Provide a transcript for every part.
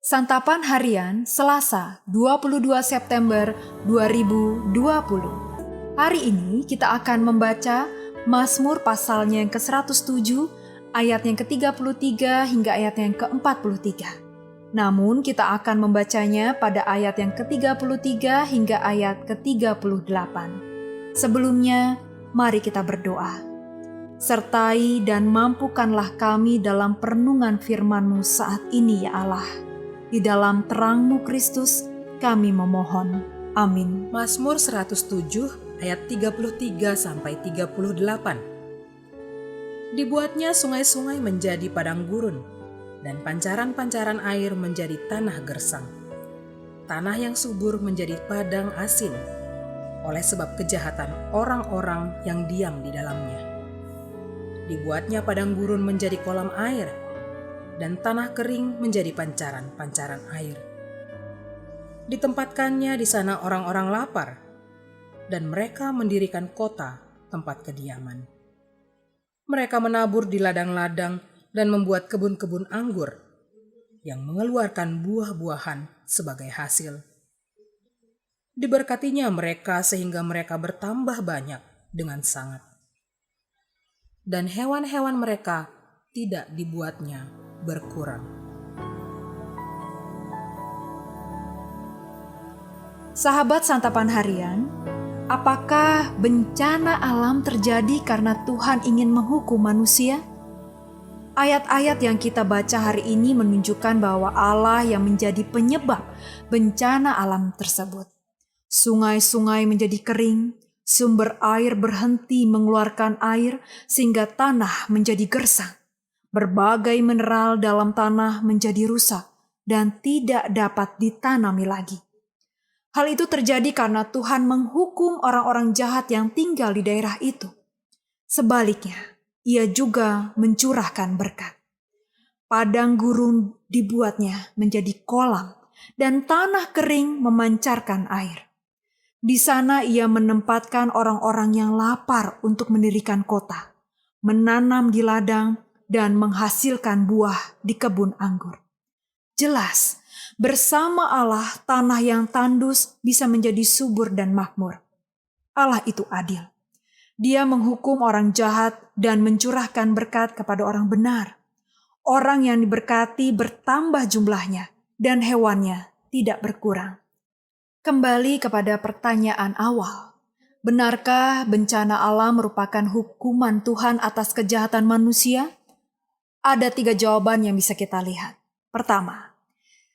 Santapan Harian Selasa 22 September 2020. Hari ini kita akan membaca Mazmur pasalnya yang ke-107, ayat yang ke-33 hingga ayat yang ke-43. Namun kita akan membacanya pada ayat yang ke-33 hingga ayat ke-38. Sebelumnya, mari kita berdoa. Sertai dan mampukanlah kami dalam perenungan firman-Mu saat ini ya Allah. Di dalam terang-Mu Kristus, kami memohon. Amin. Mazmur 107 ayat 33-38. Dibuatnya sungai-sungai menjadi padang gurun, dan pancaran-pancaran air menjadi tanah gersang. Tanah yang subur menjadi padang asin, oleh sebab kejahatan orang-orang yang diam di dalamnya. Dibuatnya padang gurun menjadi kolam air, dan tanah kering menjadi pancaran-pancaran air. Ditempatkannya di sana orang-orang lapar, dan mereka mendirikan kota tempat kediaman. Mereka menabur di ladang-ladang dan membuat kebun-kebun anggur yang mengeluarkan buah-buahan sebagai hasil. Diberkatinya mereka sehingga mereka bertambah banyak dengan sangat. Dan hewan-hewan mereka tidak dibuatnya berkurang. Sahabat Santapan Harian, apakah bencana alam terjadi karena Tuhan ingin menghukum manusia? Ayat-ayat yang kita baca hari ini menunjukkan bahwa Allah yang menjadi penyebab bencana alam tersebut. Sungai-sungai menjadi kering, sumber air berhenti mengeluarkan air sehingga tanah menjadi gersang. Berbagai mineral dalam tanah menjadi rusak dan tidak dapat ditanami lagi. Hal itu terjadi karena Tuhan menghukum orang-orang jahat yang tinggal di daerah itu. Sebaliknya, Ia juga mencurahkan berkat. Padang gurun dibuatnya menjadi kolam dan tanah kering memancarkan air. Di sana Ia menempatkan orang-orang yang lapar untuk mendirikan kota, menanam di ladang, dan menghasilkan buah di kebun anggur. Jelas, bersama Allah tanah yang tandus bisa menjadi subur dan makmur. Allah itu adil. Dia menghukum orang jahat dan mencurahkan berkat kepada orang benar. Orang yang diberkati bertambah jumlahnya dan hewannya tidak berkurang. Kembali kepada pertanyaan awal. Benarkah bencana alam merupakan hukuman Tuhan atas kejahatan manusia? Ada 3 jawaban yang bisa kita lihat. Pertama,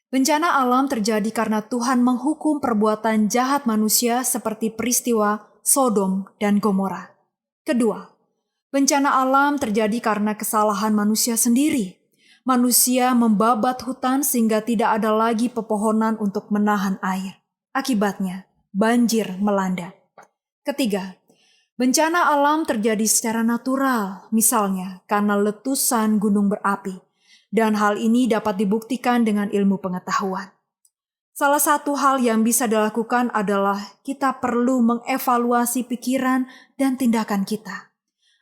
bencana alam terjadi karena Tuhan menghukum perbuatan jahat manusia seperti peristiwa Sodom dan Gomora. Kedua, bencana alam terjadi karena kesalahan manusia sendiri. Manusia membabat hutan sehingga tidak ada lagi pepohonan untuk menahan air. Akibatnya, banjir melanda. Ketiga, bencana alam terjadi secara natural, misalnya karena letusan gunung berapi, dan hal ini dapat dibuktikan dengan ilmu pengetahuan. Salah satu hal yang bisa dilakukan adalah kita perlu mengevaluasi pikiran dan tindakan kita.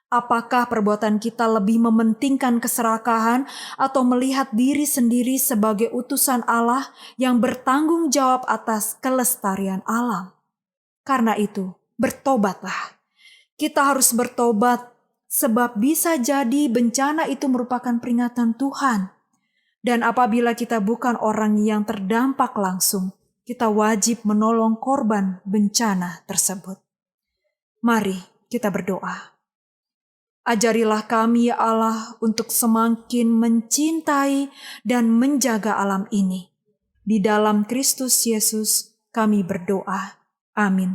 Apakah perbuatan kita lebih mementingkan keserakahan atau melihat diri sendiri sebagai utusan Allah yang bertanggung jawab atas kelestarian alam? Karena itu, bertobatlah. Kita harus bertobat, sebab bisa jadi bencana itu merupakan peringatan Tuhan. Dan apabila kita bukan orang yang terdampak langsung, kita wajib menolong korban bencana tersebut. Mari kita berdoa. Ajarilah kami ya Allah untuk semakin mencintai dan menjaga alam ini. Di dalam Kristus Yesus kami berdoa. Amin.